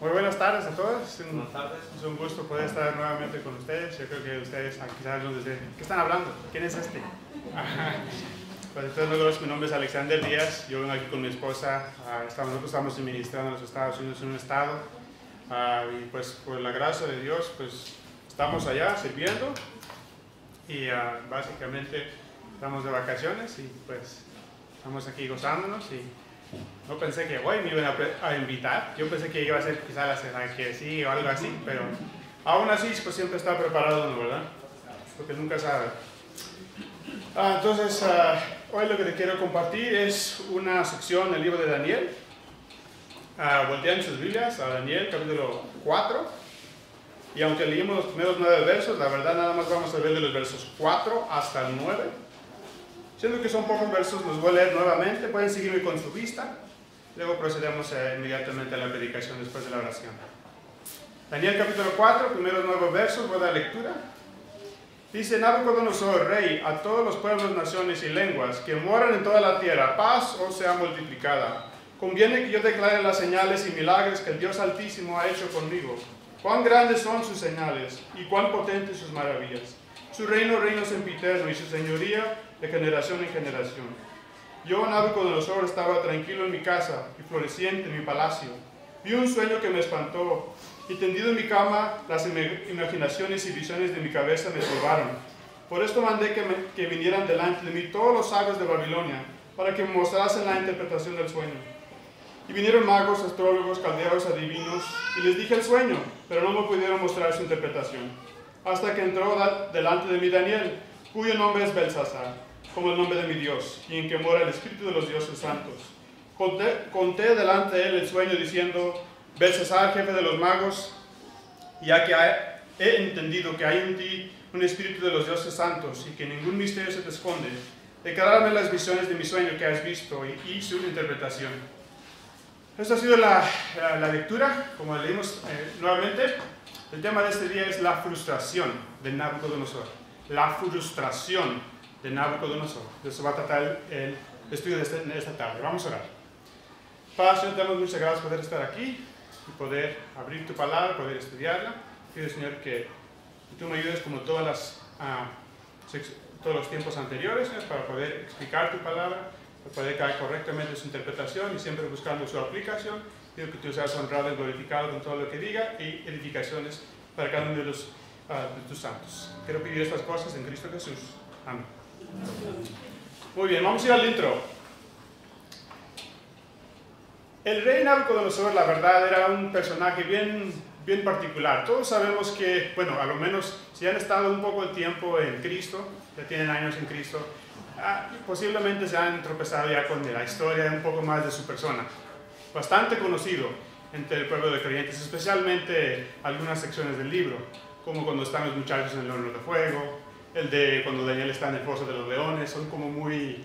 Muy buenas tardes a todos. Buenas tardes. Es un gusto poder estar nuevamente con ustedes. Yo creo que ustedes quizás nos dicen, ¿qué están hablando? ¿Quién es este? Pues entonces, mi nombre es Alexander Díaz. Yo vengo aquí con mi esposa. Nosotros estamos administrando en los Estados Unidos en un estado. Y pues por la gracia de Dios, pues estamos allá sirviendo. Y básicamente estamos de vacaciones y pues estamos aquí gozándonos. Y no pensé que hoy me iban a invitar. Yo pensé que iba a ser quizás la cena que sí o algo así, pero aún así pues siempre está preparado uno, ¿verdad? Porque nunca sabe. Entonces, hoy lo que te quiero compartir es una sección del libro de Daniel. Voltean sus Biblias a Daniel, capítulo 4. Y aunque leímos los primeros 9 versos, la verdad nada más vamos a ver de los versos 4 hasta el 9. Siendo que son pocos versos, los voy a leer nuevamente. Pueden seguirme con su vista. Luego procedemos inmediatamente a la predicación después de la oración. Daniel capítulo 4, primeros 9 versos, voy a dar lectura. Dice: Nabucodonosor, rey, a todos los pueblos, naciones y lenguas que moran en toda la tierra, paz os sea multiplicada. Conviene que yo declare las señales y milagros que el Dios Altísimo ha hecho conmigo. Cuán grandes son sus señales y cuán potentes sus maravillas. Su reino sempiterno y su señoría de generación en generación. Yo, Nabucodonosor, estaba tranquilo en mi casa y floreciente en mi palacio. Vi un sueño que me espantó, y tendido en mi cama, las imaginaciones y visiones de mi cabeza me turbaron. Por esto mandé que vinieran delante de mí todos los sabios de Babilonia, para que me mostrasen la interpretación del sueño. Y vinieron magos, astrólogos, caldeos, adivinos, y les dije el sueño, pero no me pudieron mostrar su interpretación. Hasta que entró delante de mí Daniel, cuyo nombre es Belsasar, como el nombre de mi Dios, y en que mora el Espíritu de los dioses santos. Conté delante de él el sueño, diciendo: Belsasar, jefe de los magos, ya que he entendido que hay en ti un Espíritu de los dioses santos, y que ningún misterio se te esconde, declárame las visiones de mi sueño que has visto y su interpretación. Esta ha sido la lectura, como leímos nuevamente. El tema de este día es la frustración de Nabucodonosor. La frustración de Nabucodonosor. De eso va a tratar el estudio de esta tarde. Vamos a orar. Padre, Señor, te damos muchas gracias por poder estar aquí y poder abrir tu palabra, poder estudiarla. Pido, Señor, que tú me ayudes como todos los tiempos anteriores, Señor, para poder explicar tu palabra, para poder caer correctamente su interpretación y siempre buscando su aplicación. Pido que tú seas honrado y glorificado con todo lo que diga y edificaciones para cada uno de tus santos. Quiero pedir estas cosas en Cristo Jesús. Amén. Muy bien, vamos a ir al intro. El rey Nabucodonosor, la verdad, era un personaje bien particular. Todos sabemos que, bueno, a lo menos si han estado un poco de tiempo en Cristo, ya tienen años en Cristo, posiblemente se han tropezado ya con la historia un poco más de su persona. Bastante conocido entre el pueblo de creyentes, especialmente algunas secciones del libro, como cuando están los muchachos en el horno de fuego, el de cuando Daniel está en el foso de los leones. Son como muy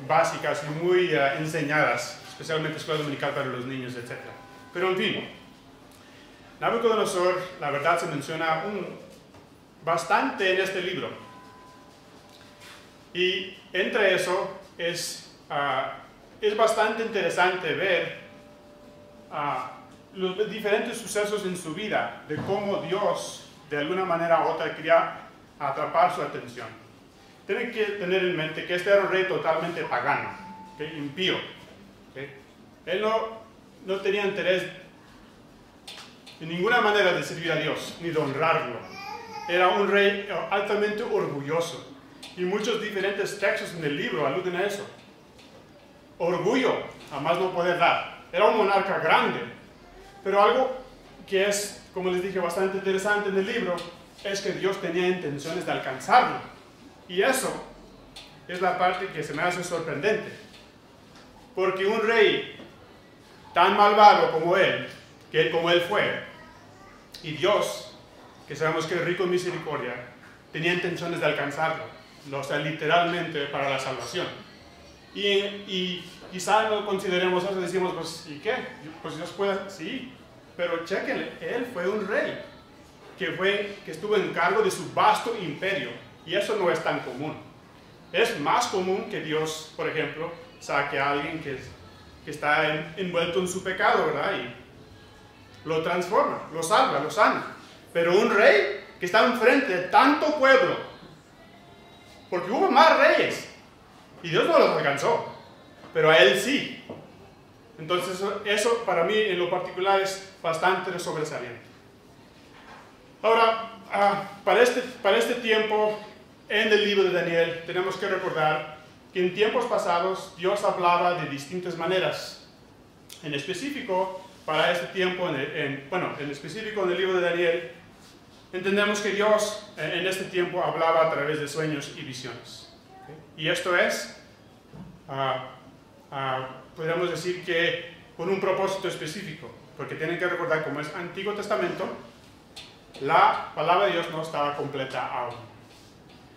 básicas y muy enseñadas, especialmente escuela dominical para los niños, etc. Pero en fin, Nabucodonosor, la verdad, se menciona bastante en este libro. Y entre eso es bastante interesante ver los diferentes sucesos en su vida, de cómo Dios, de alguna manera u otra, quería atrapar su atención. Tienen que tener en mente que este era un rey totalmente pagano, ¿okay? Impío. ¿Okay? Él no tenía interés de ninguna manera de servir a Dios, ni de honrarlo. Era un rey altamente orgulloso. Y muchos diferentes textos en el libro aluden a eso. Orgullo, a más no poder dar. Era un monarca grande. Pero algo que es, como les dije, bastante interesante en el libro, es que Dios tenía intenciones de alcanzarlo. Y eso es la parte que se me hace sorprendente. Porque un rey tan malvado como él fue, y Dios, que sabemos que es rico en misericordia, tenía intenciones de alcanzarlo, o sea, literalmente para la salvación. Y quizá no consideremos eso, decimos, pues, ¿y qué? Pues Dios puede, sí, pero chequen, él fue un rey que estuvo en cargo de su vasto imperio, y eso no es tan común. Es más común que Dios, por ejemplo, saque a alguien que está envuelto en su pecado, ¿verdad? lo transforma, lo salva, lo sana. Pero un rey que está enfrente de tanto pueblo, porque hubo más reyes, y Dios no los alcanzó, pero a él sí. Entonces eso para mí en lo particular es bastante sobresaliente. Ahora, para este tiempo en el libro de Daniel tenemos que recordar que en tiempos pasados Dios hablaba de distintas maneras. En específico, para este tiempo, en específico en el libro de Daniel, entendemos que Dios en este tiempo hablaba a través de sueños y visiones. Y esto es, podríamos decir que con un propósito específico, porque tienen que recordar, como es Antiguo Testamento, la palabra de Dios no estaba completa aún.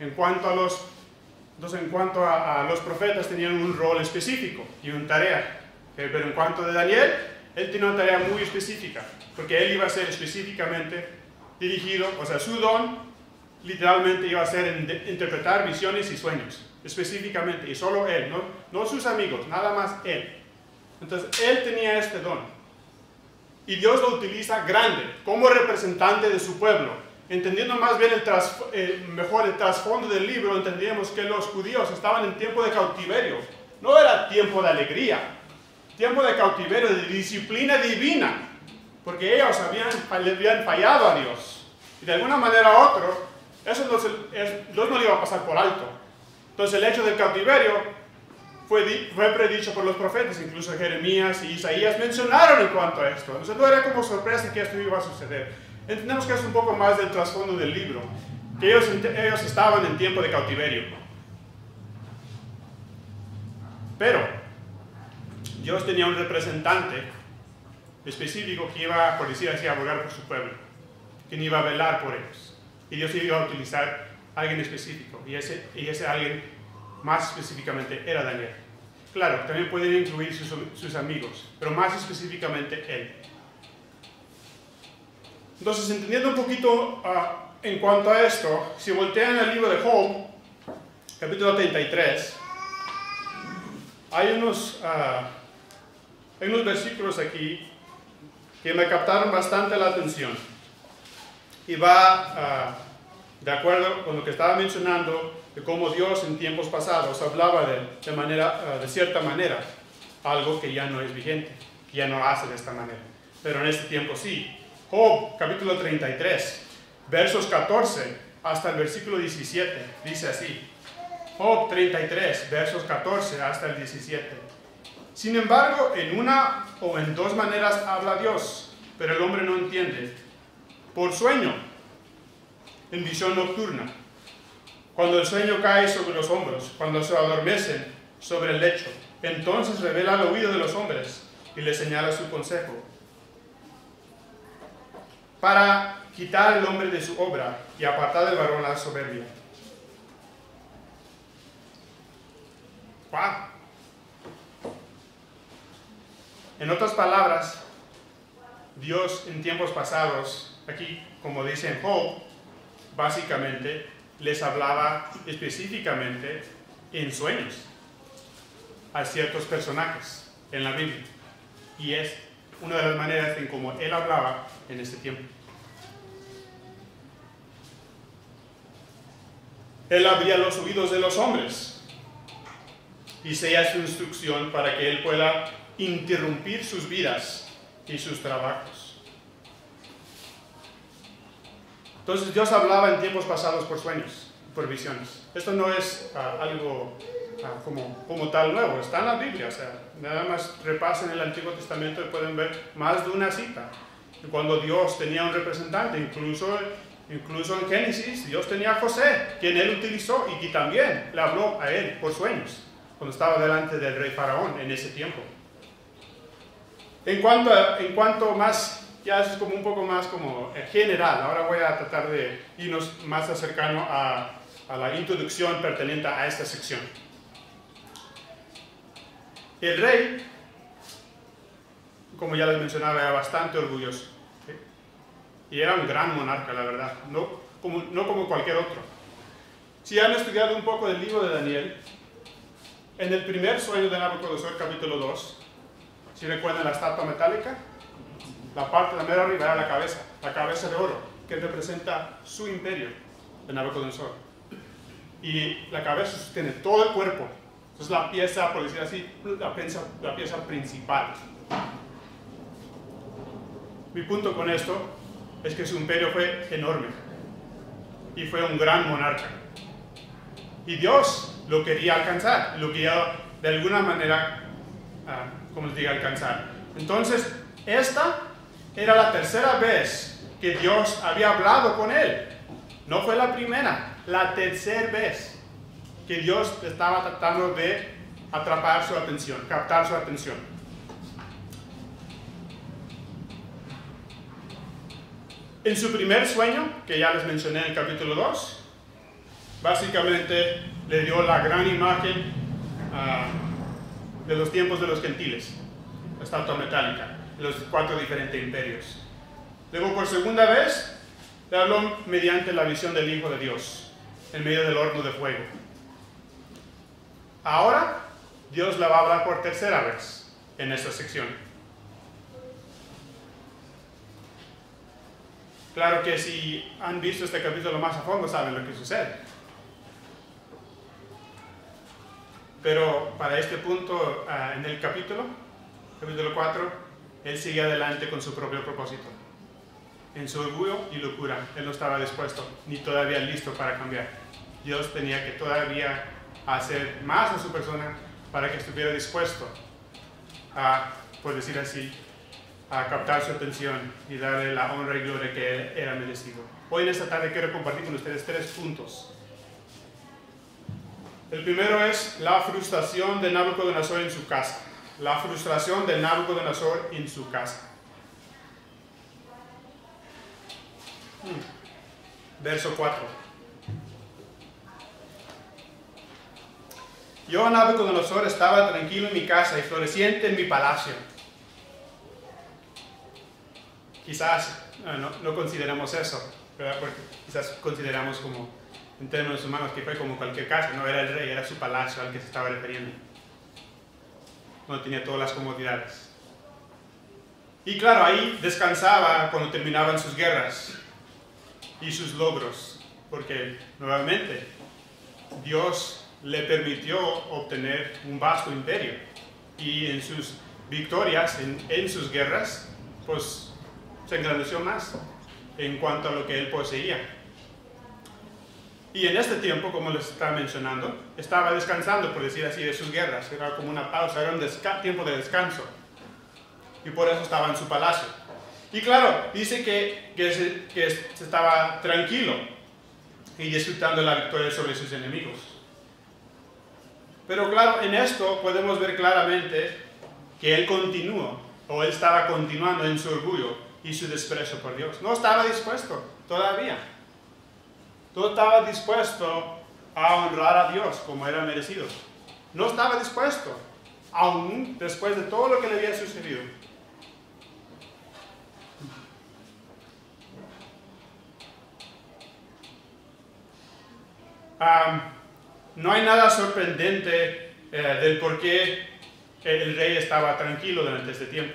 En cuanto a los profetas tenían un rol específico y una tarea, pero en cuanto a Daniel, él tenía una tarea muy específica, porque él iba a ser específicamente dirigido, o sea, su don literalmente iba a ser interpretar visiones y sueños, específicamente, y solo él, no sus amigos, nada más él. Entonces, él tenía este don, y Dios lo utiliza grande, como representante de su pueblo. Entendiendo más bien mejor el trasfondo del libro, entendíamos que los judíos estaban en tiempo de cautiverio, no era tiempo de alegría, tiempo de cautiverio, de disciplina divina, porque ellos le habían fallado a Dios, y de alguna manera u otra, Dios no le iba a pasar por alto. Entonces el hecho del cautiverio fue predicho por los profetas, incluso Jeremías y Isaías mencionaron en cuanto a esto. Entonces no era como sorpresa que esto iba a suceder. Entendemos que es un poco más del trasfondo del libro, que ellos estaban en tiempo de cautiverio. Pero Dios tenía un representante específico que iba, por decir así, a abogar por su pueblo, quien iba a velar por ellos. Y Dios iba a utilizar a alguien específico, y ese alguien más específicamente era Daniel. Claro, también pueden incluir sus amigos, pero más específicamente él. Entonces, entendiendo un poquito en cuanto a esto, si voltean al libro de Job, capítulo 33, hay unos versículos aquí que me captaron bastante la atención. Y va de acuerdo con lo que estaba mencionando, de cómo Dios en tiempos pasados hablaba de cierta manera, algo que ya no es vigente, que ya no hace de esta manera. Pero en este tiempo sí. Job, capítulo 33, versos 14 hasta el versículo 17, dice así. Job 33, versos 14 hasta el 17. Sin embargo, en una o en dos maneras habla Dios, pero el hombre no entiende. Por sueño, en visión nocturna, cuando el sueño cae sobre los hombros, cuando se adormecen sobre el lecho, entonces revela al oído de los hombres y les señala su consejo, para quitar al hombre de su obra y apartar del varón la soberbia. ¡Wow! En otras palabras, Dios en tiempos pasados, aquí como dice en Job, básicamente les hablaba específicamente en sueños a ciertos personajes en la Biblia. Y es una de las maneras en cómo él hablaba en este tiempo. Él abría los oídos de los hombres y sella su instrucción para que él pueda interrumpir sus vidas y sus trabajos. Entonces Dios hablaba en tiempos pasados por sueños, por visiones. Esto no es algo como tal nuevo, está en la Biblia. O sea, nada más repasen el Antiguo Testamento y pueden ver más de una cita. Cuando Dios tenía un representante, incluso en Génesis, Dios tenía a José, quien él utilizó y que también le habló a él por sueños, cuando estaba delante del rey Faraón en ese tiempo. En cuanto más, ya es como un poco más como general, ahora voy a tratar de irnos más cercano a la introducción pertinente a esta sección. El rey, como ya les mencionaba, era bastante orgulloso, ¿sí? Y era un gran monarca, la verdad, no como cualquier otro. Si han estudiado un poco del libro de Daniel, en el primer sueño de Nabucodonosor, capítulo 2, si recuerdan la estatua metálica, la parte de la mera arriba era la cabeza de oro, que representa su imperio de Nabucodonosor. Y la cabeza sostiene todo el cuerpo. Entonces la pieza, por decir así, la pieza principal. Mi punto con esto es que su imperio fue enorme y fue un gran monarca. Y Dios lo quería alcanzar, lo quería de alguna manera, como les digo, alcanzar. Entonces, esta era la tercera vez que Dios había hablado con él. No fue la primera, la tercera vez que Dios estaba tratando de atrapar su atención, captar su atención. En su primer sueño, que ya les mencioné en el capítulo 2, básicamente le dio la gran imagen de los tiempos de los gentiles, la estatua metálica, de los 4 diferentes imperios. Luego, por segunda vez, le habló mediante la visión del Hijo de Dios, en medio del horno de fuego. Ahora, Dios le va a hablar por tercera vez en esta sección. Claro que si han visto este capítulo más a fondo, saben lo que sucede. Pero para este punto, en el capítulo 4, él sigue adelante con su propio propósito. En su orgullo y locura, él no estaba dispuesto, ni todavía listo para cambiar. Dios tenía que todavía hacer más a su persona para que estuviera dispuesto a, por decir así, a captar su atención y darle la honra y gloria que él era merecido. Hoy en esta tarde quiero compartir con ustedes 3 puntos. El primero es la frustración de Nabucodonosor en su casa. La frustración de Nabucodonosor en su casa. Verso 4. Yo, Nabucodonosor, estaba tranquilo en mi casa y floreciente en mi palacio. Quizás no consideramos eso, ¿verdad? Porque quizás consideramos como, en términos humanos, que fue como cualquier casa. No era el rey, era su palacio al que se estaba refiriendo. No tenía todas las comodidades. Y claro, ahí descansaba cuando terminaban sus guerras y sus logros, porque nuevamente Dios le permitió obtener un vasto imperio, y en sus victorias, en sus guerras, pues se engrandeció más en cuanto a lo que él poseía. Y en este tiempo, como les estaba mencionando, estaba descansando, por decir así, de sus guerras. Era como una pausa, era un tiempo de descanso, y por eso estaba en su palacio. Y claro, dice que se estaba tranquilo y disfrutando la victoria sobre sus enemigos. Pero claro, en esto podemos ver claramente que él continuó, o él estaba continuando en su orgullo y su desprecio por Dios. No estaba dispuesto todavía. No estaba dispuesto a honrar a Dios como era merecido. No estaba dispuesto, aún después de todo lo que le había sucedido. No hay nada sorprendente del por qué el rey estaba tranquilo durante este tiempo.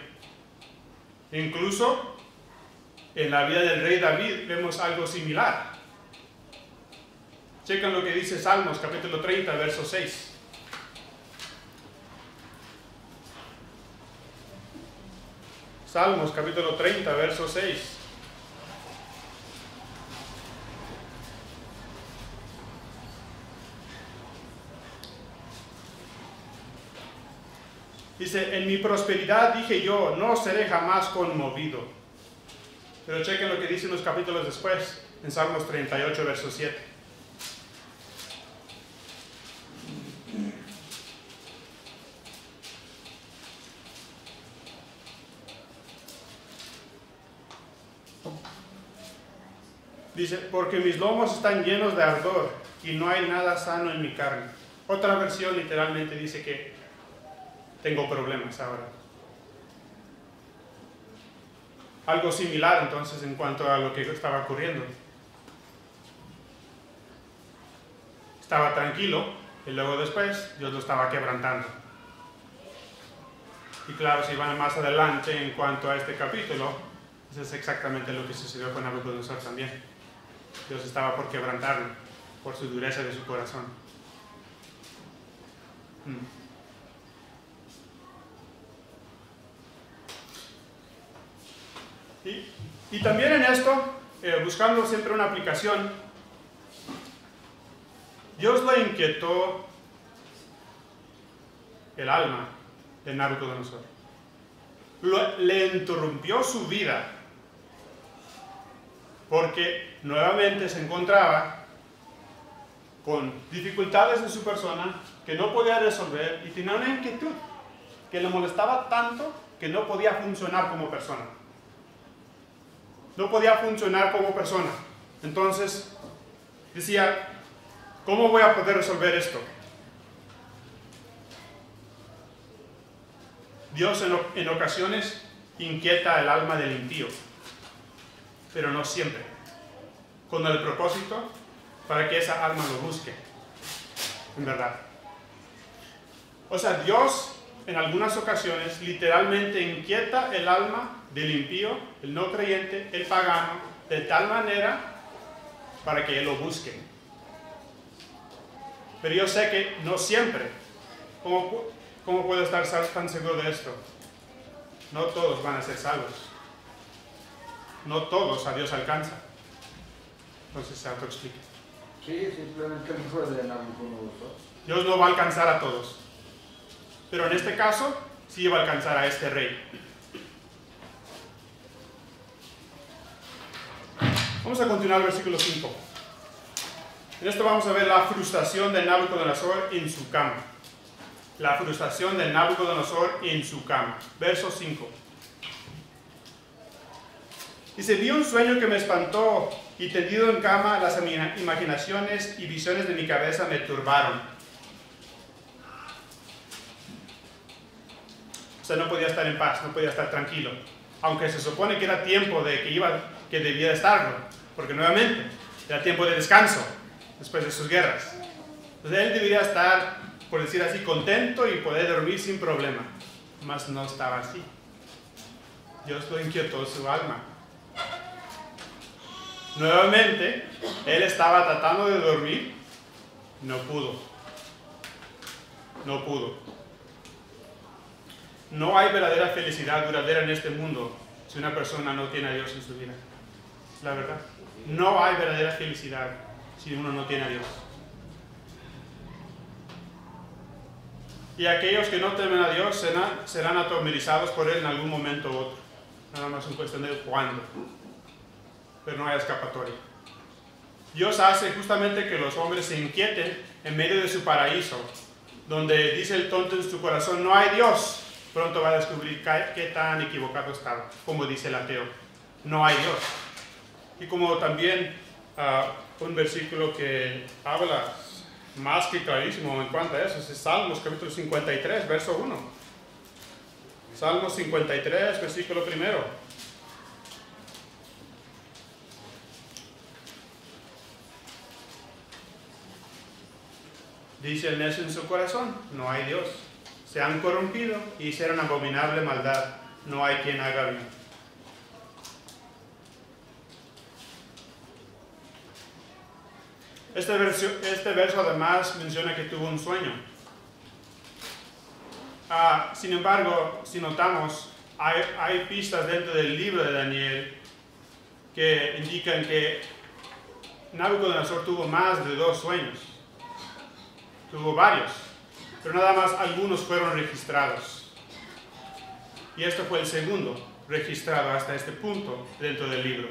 Incluso en la vida del rey David vemos algo similar. Chequen lo que dice Salmos, capítulo 30, verso 6. Salmos, capítulo 30, verso 6. Dice, en mi prosperidad dije yo, no seré jamás conmovido. Pero chequen lo que dicen los capítulos después, en Salmos 38, verso 7. Dice, porque mis lomos están llenos de ardor y no hay nada sano en mi carne. Otra versión literalmente dice que tengo problemas ahora. Algo similar entonces en cuanto a lo que estaba ocurriendo. Estaba tranquilo y luego después Dios lo estaba quebrantando. Y claro, si van más adelante en cuanto a este capítulo, Eso es exactamente lo que sucedió con Nabucodonosor también. Dios estaba por quebrantarlo por su dureza de su corazón. Y también en esto, buscando siempre una aplicación, Dios le inquietó el alma de Nabucodonosor. Le interrumpió su vida porque nuevamente se encontraba con dificultades en su persona que no podía resolver y tenía una inquietud que le molestaba tanto que no podía funcionar como persona. No podía funcionar como persona. Entonces decía, ¿cómo voy a poder resolver esto? Dios en ocasiones inquieta el alma del impío, pero no siempre, con el propósito para que esa alma lo busque, en verdad. O sea, Dios en algunas ocasiones literalmente inquieta el alma del impío, el no creyente, el pagano, de tal manera para que él lo busque. Pero yo sé que no siempre. ¿Cómo puedo estar tan seguro de esto? No todos van a ser salvos. No todos a Dios alcanza. Entonces se autoexplica. Sí, simplemente el hijo de Nabucodonosor. Dios no va a alcanzar a todos. Pero en este caso, sí va a alcanzar a este rey. Vamos a continuar el versículo 5. En esto vamos a ver la frustración de Nabucodonosor en su cama. La frustración de Nabucodonosor en su cama. Verso 5. Dice, vi un sueño que me espantó y tendido en cama las imaginaciones y visiones de mi cabeza me turbaron. O sea, no podía estar en paz, no podía estar tranquilo. Aunque se supone que era tiempo de que debía estarlo. Porque nuevamente, era tiempo de descanso después de sus guerras. Entonces él debería estar, por decir así, contento y poder dormir sin problema. Mas no estaba así. Dios lo inquietó su alma. Nuevamente, él estaba tratando de dormir, no pudo. No pudo. No hay verdadera felicidad duradera en este mundo si una persona no tiene a Dios en su vida. La verdad. No hay verdadera felicidad si uno no tiene a Dios. Y aquellos que no temen a Dios serán atemorizados por Él en algún momento u otro. Nada más es cuestión de cuándo. Pero no hay escapatoria. Dios hace justamente que los hombres se inquieten en medio de su paraíso, donde dice el tonto en su corazón, no hay Dios. Pronto va a descubrir qué tan equivocado estaba, como dice el ateo. No hay Dios. Y como también un versículo que habla más que clarísimo en cuanto a eso, es Salmos capítulo 53, verso 1. Salmos 53, versículo 1. Dice el necio en su corazón, no hay Dios. Se han corrompido y hicieron abominable maldad. No hay quien haga bien. Este verso además menciona que tuvo un sueño. Sin embargo, si notamos, hay pistas dentro del libro de Daniel que indican que Nabucodonosor tuvo más de 2 sueños. Tuvo varios, pero nada más algunos fueron registrados. Y este fue el segundo registrado hasta este punto dentro del libro.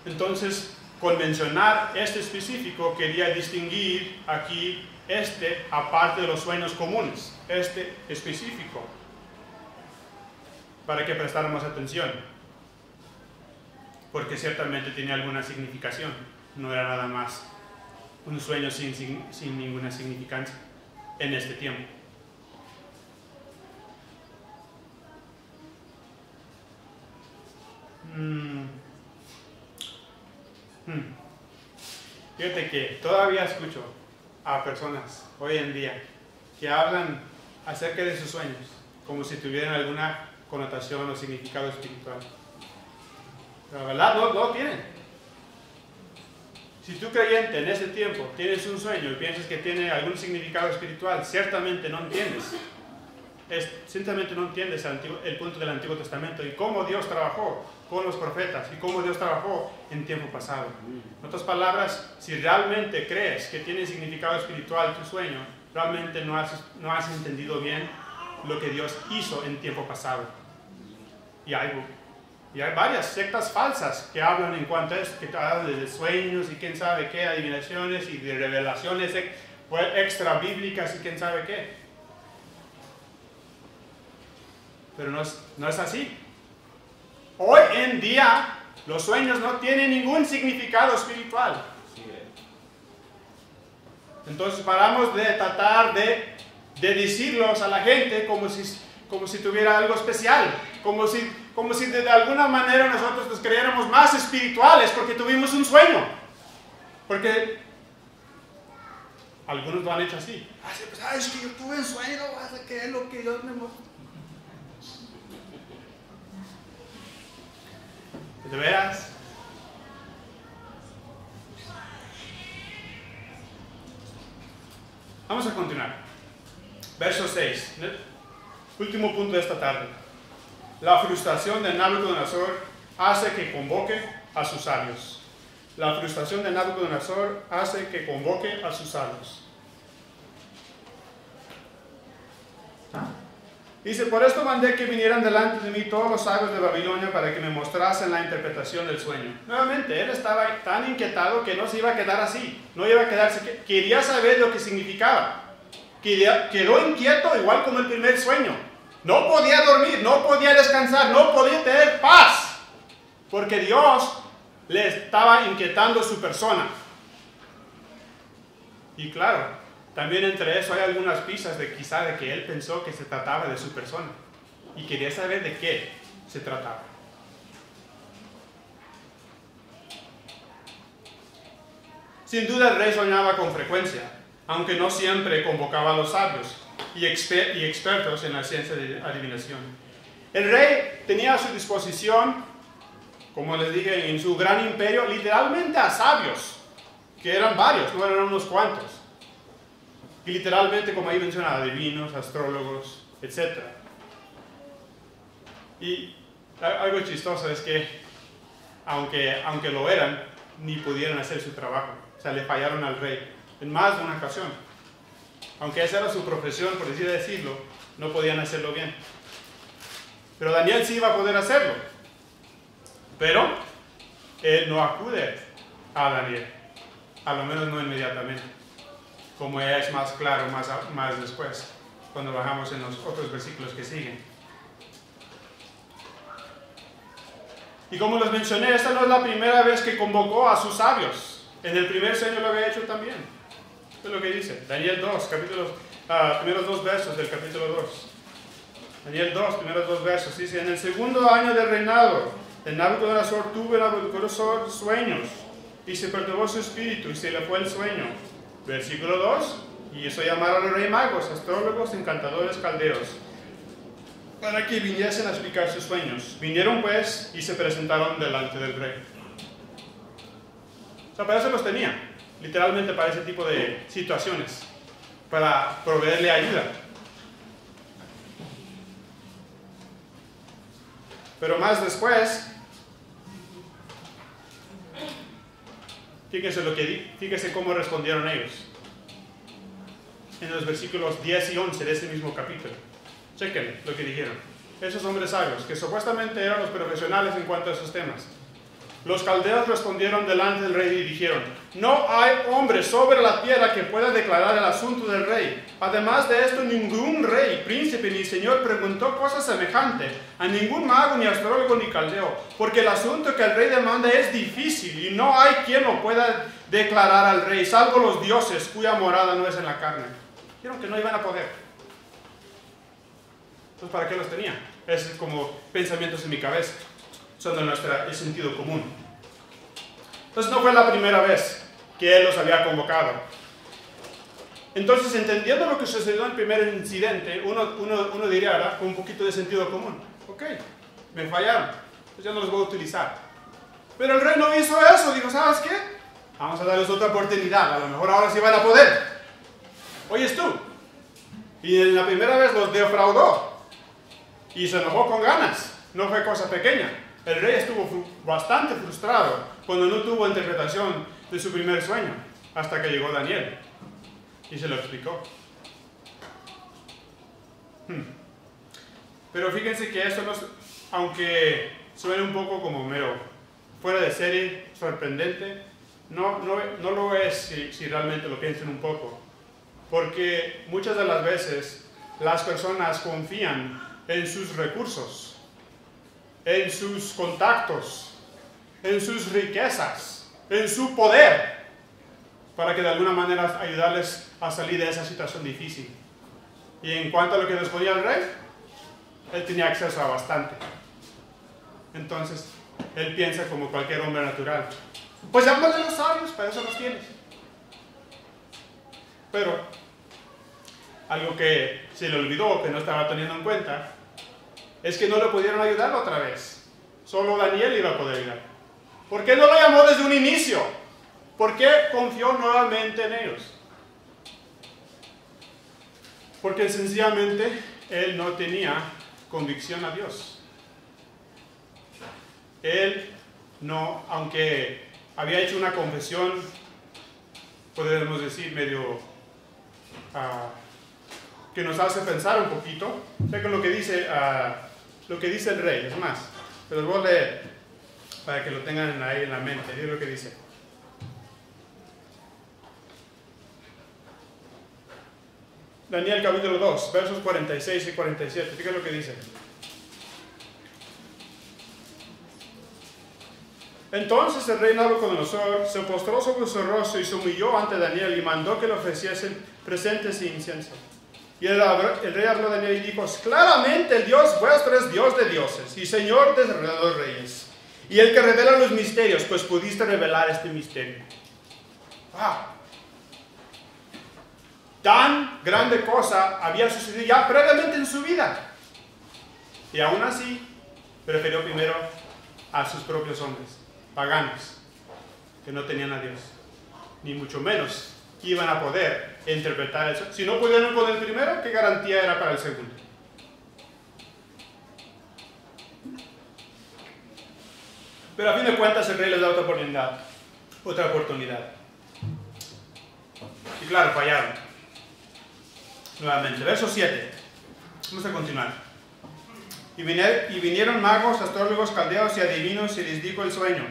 Entonces, con mencionar este específico, quería distinguir aquí aparte de los sueños comunes, este específico, para que prestáramos atención, porque ciertamente tenía alguna significación, no era nada más un sueño sin ninguna significancia en este tiempo. Fíjate que todavía escucho a personas hoy en día que hablan acerca de sus sueños como si tuvieran alguna connotación o significado espiritual. La verdad no tienen. Si tú creyente en ese tiempo tienes un sueño y piensas que tiene algún significado espiritual, ciertamente no entiendes. Ciertamente no entiendes el punto del Antiguo Testamento y cómo Dios trabajó con los profetas y cómo Dios trabajó en tiempo pasado. En otras palabras, si realmente crees que tiene significado espiritual tu sueño, realmente no has entendido bien lo que Dios hizo en tiempo pasado. Y hay varias sectas falsas que hablan en cuanto a esto, que hablan de sueños y quién sabe qué, adivinaciones y de revelaciones extra bíblicas y quién sabe qué. Pero no es así. Hoy en día los sueños no tienen ningún significado espiritual. Entonces paramos de tratar de decirlos a la gente como si tuviera algo especial, como si de alguna manera nosotros nos creyéramos más espirituales porque tuvimos un sueño. Porque algunos lo han hecho así. Es que yo tuve un sueño, vas a creer lo que Dios me mostró. ¿De veras? Vamos a continuar. Verso 6. Último punto de esta tarde. La frustración de Nabucodonosor hace que convoque a sus sabios. La frustración de Nabucodonosor hace que convoque a sus sabios. Dice, por esto mandé que vinieran delante de mí todos los sabios de Babilonia para que me mostrasen la interpretación del sueño. Nuevamente, él estaba tan inquietado que no se iba a quedar así. No iba a quedarse, quería saber lo que significaba. Quedó inquieto igual como el primer sueño. No podía dormir, no podía descansar, no podía tener paz. Porque Dios le estaba inquietando su persona. Y claro, también entre eso hay algunas pistas de que él pensó que se trataba de su persona y quería saber de qué se trataba. Sin duda el rey soñaba con frecuencia, aunque no siempre convocaba a los sabios y expertos en la ciencia de adivinación. El rey tenía a su disposición, como les dije, en su gran imperio, literalmente a sabios, que eran varios, no eran unos cuantos. Y literalmente, como ahí menciona, adivinos, astrólogos, etc. Y algo chistoso es que, aunque lo eran, ni pudieron hacer su trabajo. O sea, le fallaron al rey en más de una ocasión. Aunque esa era su profesión, por así decirlo, no podían hacerlo bien. Pero Daniel sí iba a poder hacerlo. Pero él no acude a Daniel, a lo menos no inmediatamente, como es más claro más después, cuando bajamos en los otros versículos que siguen. Y como les mencioné, esta no es la primera vez que convocó a sus sabios. En el primer sueño lo había hecho también. Esto es lo que dice, Daniel 2, primeros dos versos del capítulo 2. Daniel 2, primeros dos versos, dice, en el segundo año del reinado de Nabucodonosor tuvo Nabucodonosor sueños, y se perturbó su espíritu, y se le fue el sueño. Versículo 2, y hizo llamar a los reyes magos, astrólogos, encantadores, caldeos, para que viniesen a explicar sus sueños. Vinieron pues, y se presentaron delante del rey. O sea, para eso los tenía, literalmente para ese tipo de situaciones, para proveerle ayuda. Pero más después, fíjese cómo respondieron ellos. En los versículos 10 y 11 de ese mismo capítulo. Chequen lo que dijeron. Esos hombres sabios, que supuestamente eran los profesionales en cuanto a esos temas. Los caldeos respondieron delante del rey y dijeron, no hay hombre sobre la tierra que pueda declarar el asunto del rey. Además de esto, ningún rey, príncipe ni señor preguntó cosa semejante a ningún mago, ni astrólogo, ni caldeo, porque el asunto que el rey demanda es difícil y no hay quien lo pueda declarar al rey, salvo los dioses cuya morada no es en la carne. Dijeron que no iban a poder. Entonces, ¿para qué los tenía? Es como pensamientos en mi cabeza. Son de nuestro sentido común. Entonces no fue la primera vez que él los había convocado. Entonces, entendiendo lo que sucedió en el primer incidente, uno diría, ¿verdad?, con un poquito de sentido común: ok, me fallaron, pues ya no los voy a utilizar. Pero el rey no hizo eso. Dijo: ¿sabes qué? Vamos a darles otra oportunidad, a lo mejor ahora sí van a poder. Oyes tú. Y en la primera vez los defraudó y se enojó con ganas. No fue cosa pequeña. El rey estuvo bastante frustrado cuando no tuvo interpretación de su primer sueño, hasta que llegó Daniel y se lo explicó. Pero fíjense que esto no, aunque suene un poco como mero fuera de serie, sorprendente, no lo es si realmente lo piensan un poco. Porque muchas de las veces las personas confían en sus recursos, en sus contactos, en sus riquezas, en su poder, para que de alguna manera ayudarles a salir de esa situación difícil. Y en cuanto a lo que les podía el rey, él tenía acceso a bastante. Entonces, él piensa como cualquier hombre natural: pues llámale a los sabios, para eso los tienes. Pero algo que se le olvidó, que no estaba teniendo en cuenta, es que no le pudieron ayudar otra vez. Solo Daniel iba a poder ayudar. ¿Por qué no lo llamó desde un inicio? ¿Por qué confió nuevamente en ellos? Porque sencillamente él no tenía convicción a Dios. Él no, aunque había hecho una confesión, podemos decir medio que nos hace pensar un poquito. Sé que lo que dice el rey, es más, se los voy a leer para que lo tengan ahí en la mente. Dice lo que dice. Daniel capítulo 2, versos 46 y 47. Fíjate lo que dice. Entonces el rey Nabucodonosor se postró sobre su rostro y se humilló ante Daniel y mandó que le ofreciesen presentes e incienso. Y el rey habló a Daniel y dijo: claramente el Dios vuestro es Dios de dioses y Señor de los reyes, y el que revela los misterios, pues pudiste revelar este misterio. Tan grande cosa había sucedido ya previamente en su vida, y aún así prefirió primero a sus propios hombres paganos, que no tenían a Dios, ni mucho menos que iban a poder interpretar eso. Si no pudieron con el primero, ¿qué garantía era para el segundo? Pero a fin de cuentas el rey les da otra oportunidad. Y claro, fallaron. Nuevamente, verso 7. Vamos a continuar. Y vinieron magos, astrólogos, caldeos y adivinos, y les dijo el sueño,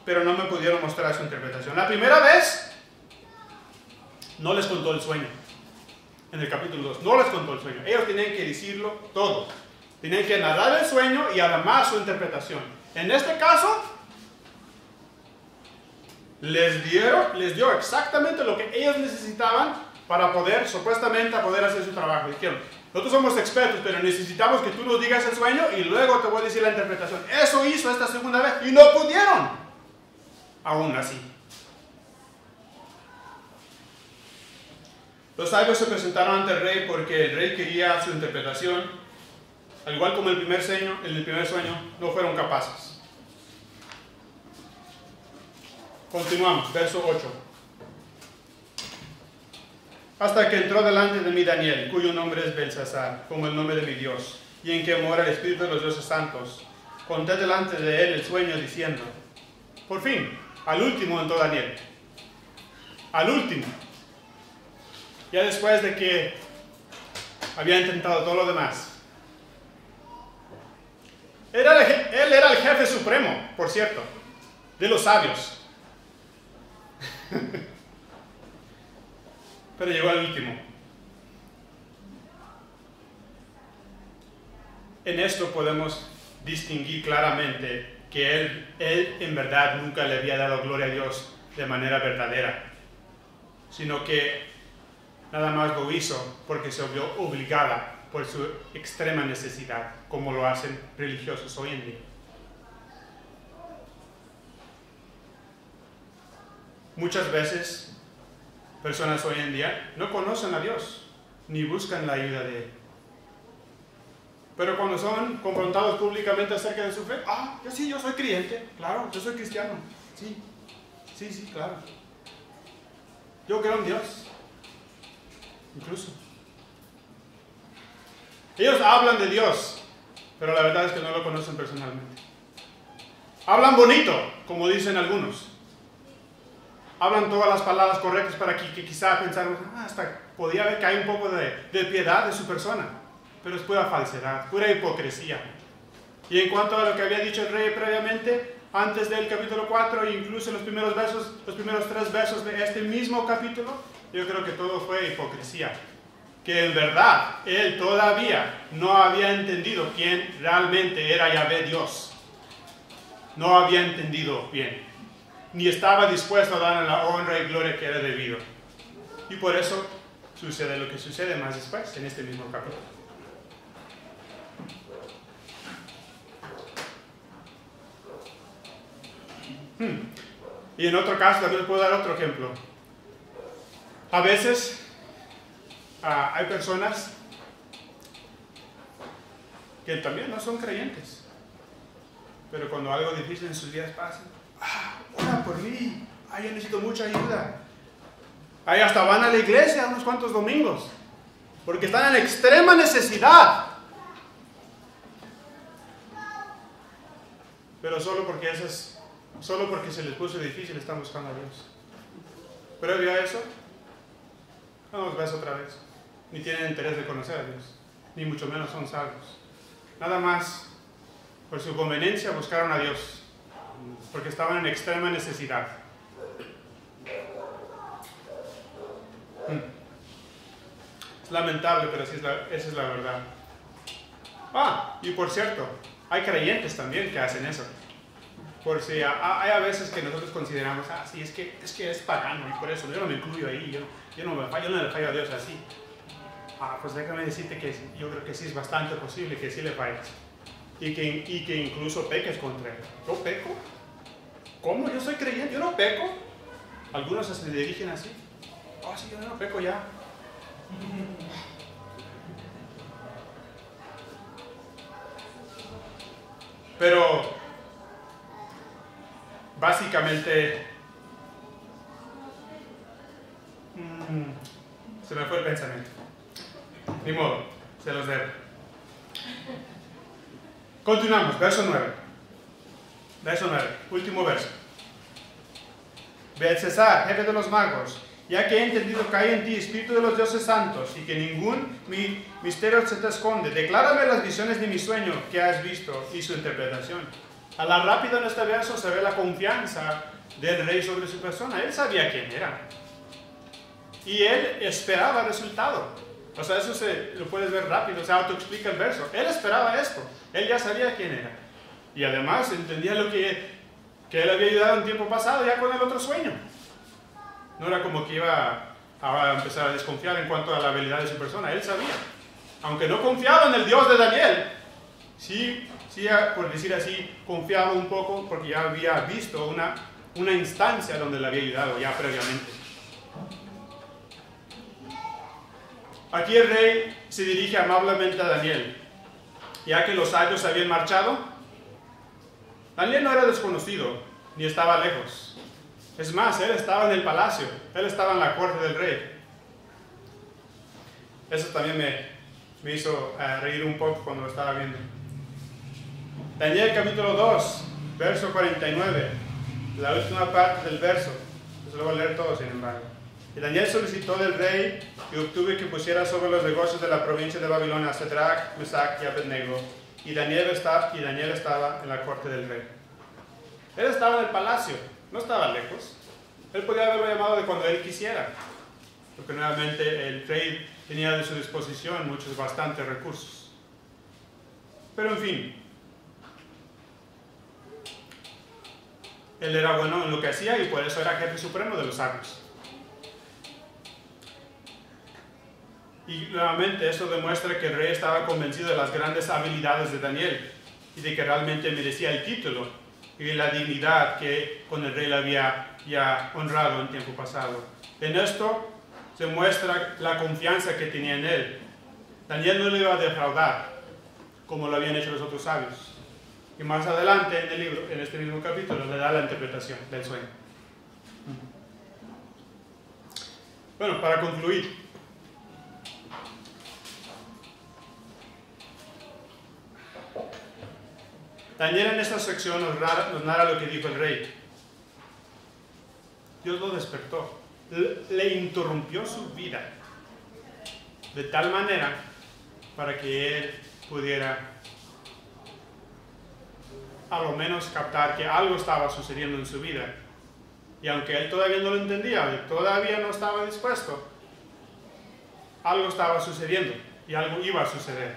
pero no me pudieron mostrar su interpretación. La primera vez no les contó el sueño. En el capítulo 2 no les contó el sueño. Ellos tenían que decirlo todo. Tenían que narrar el sueño y además su interpretación. En este caso les dio exactamente lo que ellos necesitaban para poder, supuestamente, poder hacer su trabajo. Dijeron: nosotros somos expertos, pero necesitamos que tú nos digas el sueño y luego te voy a decir la interpretación. Eso hizo esta segunda vez y no pudieron. Aún así, los sabios se presentaron ante el rey porque el rey quería su interpretación. Al igual como en el primer sueño, no fueron capaces. Continuamos, verso 8. Hasta que entró delante de mí Daniel, cuyo nombre es Belsasar, como el nombre de mi Dios, y en que mora el Espíritu de los dioses santos. Conté delante de él el sueño, diciendo: por fin, al último entró Daniel. Al último. Ya después de que había intentado todo lo demás. Él era el jefe supremo, por cierto, de los sabios. Pero llegó al último. En esto podemos distinguir claramente que él en verdad nunca le había dado gloria a Dios de manera verdadera, sino que nada más lo hizo porque se vio obligada por su extrema necesidad, como lo hacen religiosos hoy en día. Muchas veces personas hoy en día no conocen a Dios, ni buscan la ayuda de Él. Pero cuando son confrontados públicamente acerca de su fe, yo soy creyente, claro, yo soy cristiano, sí, claro. Yo creo en Dios, incluso. Ellos hablan de Dios, pero la verdad es que no lo conocen personalmente. Hablan bonito, como dicen algunos. Hablan todas las palabras correctas para que quizá pensamos, hasta podía ver que hay un poco de piedad de su persona, pero es pura falsedad, pura hipocresía. Y en cuanto a lo que había dicho el rey previamente, antes del capítulo 4, e incluso en los primeros 3 versos de este mismo capítulo, yo creo que todo fue hipocresía. Que en verdad él todavía no había entendido quién realmente era Yahvé Dios. No había entendido bien, ni estaba dispuesto a darle la honra y gloria que era debido. Y por eso sucede lo que sucede más después, en este mismo capítulo. Y en otro caso, también les puedo dar otro ejemplo. A veces hay personas que también no son creyentes, pero cuando algo difícil en sus vidas pasa, ora por mí, yo necesito mucha ayuda. Ahí hasta van a la iglesia unos cuantos domingos, porque están en extrema necesidad. Pero solo porque se les puso difícil están buscando a Dios. Previo a eso, no los ves otra vez. Ni tienen interés de conocer a Dios, ni mucho menos son salvos. Nada más, por su conveniencia, buscaron a Dios, porque estaban en extrema necesidad. Es lamentable, pero esa es la verdad. Y por cierto, hay creyentes también que hacen eso. Por si hay a veces que nosotros consideramos, sí, es que es pagano, y por eso yo no me incluyo ahí, yo no le fallo a Dios así. Pues déjame decirte que yo creo que sí es bastante posible que sí le falles. Y que incluso peques contra Él. ¿Yo peco? ¿Cómo? Yo soy creyente, yo no peco. Algunos se dirigen así. Sí, yo no peco ya. Pero básicamente se me fue el pensamiento. Ni modo, se los debo. Continuamos, verso 9. Verso 9, último verso. Belcesar, jefe de los magos, ya que he entendido que hay en ti espíritu de los dioses santos y que ningún misterio se te esconde, declárame las visiones de mi sueño que has visto y su interpretación. A la rápida en este verso se ve la confianza del rey sobre su persona. Él sabía quién era y él esperaba el resultado. Eso lo puedes ver rápido, se autoexplica el verso. Él esperaba esto, él ya sabía quién era. Y además entendía lo que él había ayudado en tiempo pasado ya con el otro sueño. No era como que iba a empezar a desconfiar en cuanto a la habilidad de su persona. Él sabía. Aunque no confiaba en el Dios de Daniel, sí, por decir así, confiaba un poco porque ya había visto una instancia donde le había ayudado ya previamente. Aquí el rey se dirige amablemente a Daniel. Ya que los sabios habían marchado, Daniel no era desconocido, ni estaba lejos. Es más, él estaba en el palacio, él estaba en la corte del rey. Eso también me hizo reír un poco cuando lo estaba viendo. Daniel capítulo 2, verso 49, la última parte del verso. Eso lo voy a leer todo, sin embargo. Y Daniel solicitó del rey y obtuvo que pusiera sobre los negocios de la provincia de Babilonia a Sadrach, Mesach y Abednego. Y Daniel estaba en la corte del rey. Él estaba en el palacio, no estaba lejos. Él podía haberlo llamado de cuando él quisiera, porque nuevamente el rey tenía de su disposición bastantes recursos. Pero en fin, él era bueno en lo que hacía y por eso era jefe supremo de los sabios. Y nuevamente eso demuestra que el rey estaba convencido de las grandes habilidades de Daniel y de que realmente merecía el título y la dignidad que con el rey le había ya honrado en tiempo pasado. En esto se muestra la confianza que tenía en él. Daniel no le iba a defraudar como lo habían hecho los otros sabios. Y más adelante en el libro, en este mismo capítulo, le da la interpretación del sueño. Bueno, para concluir, Daniel en esta sección nos narra lo que dijo el rey. Dios lo despertó, le interrumpió su vida de tal manera para que él pudiera a lo menos captar que algo estaba sucediendo en su vida. Y aunque él todavía no lo entendía, todavía no estaba dispuesto, algo estaba sucediendo y algo iba a suceder.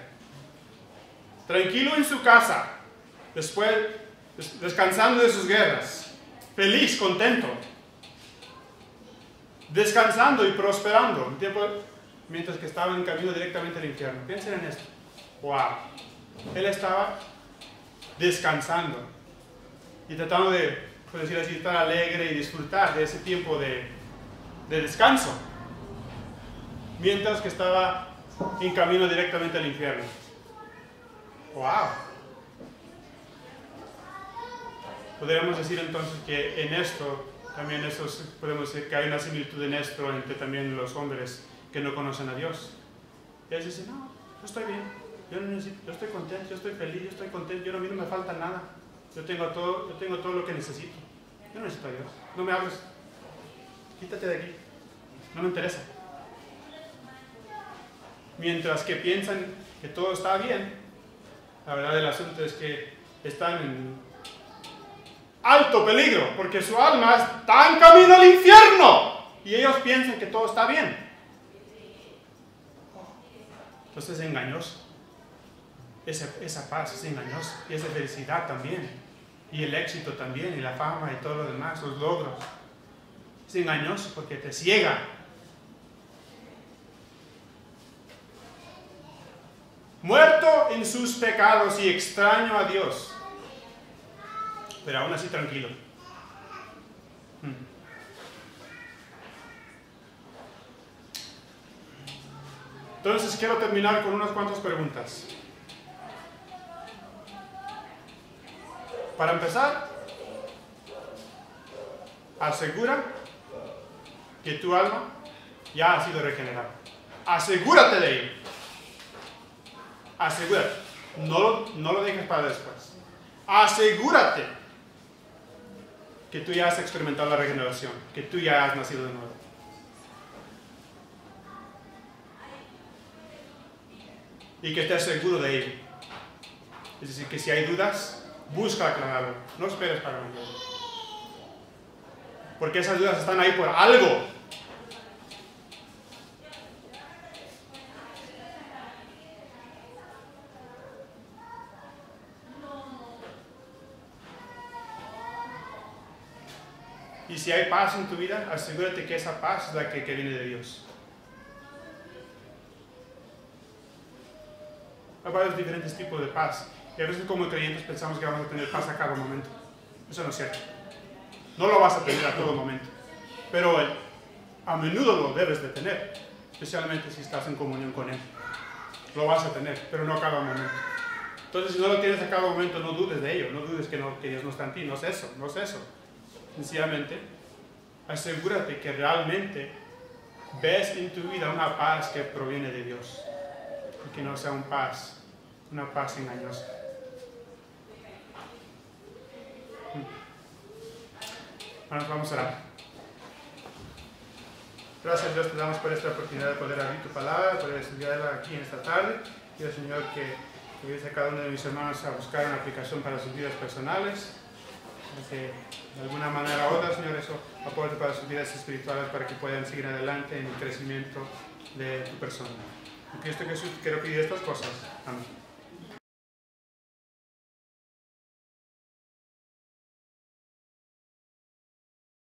Tranquilo en su casa, después descansando de sus guerras, feliz, contento, descansando y prosperando, un tiempo mientras que estaba en camino directamente al infierno. Piensen en esto. Wow. Él estaba descansando y tratando de, por decir así, estar alegre y disfrutar de ese tiempo de descanso, mientras que estaba en camino directamente al infierno. Wow. Podríamos decir entonces que en esto, también podemos decir que hay una similitud en esto entre también los hombres que no conocen a Dios. Ellos dicen, no, yo estoy bien, yo no necesito, yo estoy contento, yo estoy feliz, yo estoy contento, a mí no me falta nada, yo tengo todo lo que necesito, yo no necesito a Dios, no me hables, quítate de aquí, no me interesa. Mientras que piensan que todo está bien, la verdad del asunto es que están en alto peligro, porque su alma está en camino al infierno y ellos piensan que todo está bien. Entonces es engañoso. Esa paz es engañosa, y esa felicidad también, y el éxito también, y la fama y todo lo demás, los logros. Es engañoso porque te ciega. Muerto en sus pecados y extraño a Dios, pero aún así tranquilo. Entonces quiero terminar con unas cuantas preguntas. Para empezar, asegura que tu alma ya ha sido regenerada. Asegúrate de ello. Asegúrate. No lo dejes para después. Asegúrate que tú ya has experimentado la regeneración, que tú ya has nacido de nuevo. Y que estés seguro de ello. Es decir, que si hay dudas, busca aclararlo. No esperes para mañana. Porque esas dudas están ahí por algo. Y si hay paz en tu vida, asegúrate que esa paz es la que viene de Dios. Hay varios diferentes tipos de paz. Y a veces como creyentes pensamos que vamos a tener paz a cada momento. Eso no es cierto. No lo vas a tener a todo momento. Pero a menudo lo debes de tener. Especialmente si estás en comunión con Él. Lo vas a tener, pero no a cada momento. Entonces si no lo tienes a cada momento, no dudes de ello. No dudes que Dios no está en ti. No es eso, no es eso. Sencillamente, asegúrate que realmente ves en tu vida una paz que proviene de Dios. Y que no sea una paz engañosa. Bueno, vamos a orar. Gracias Dios, te damos por esta oportunidad de poder abrir tu palabra, poder estudiarla aquí en esta tarde. Pido Señor que ayudes a cada uno de mis hermanos a buscar una aplicación para sus vidas personales. Que de alguna manera u otra, Señor, eso aporte para sus vidas espirituales, para que puedan seguir adelante en el crecimiento de tu persona. En Cristo Jesús quiero pedir estas cosas. Amén.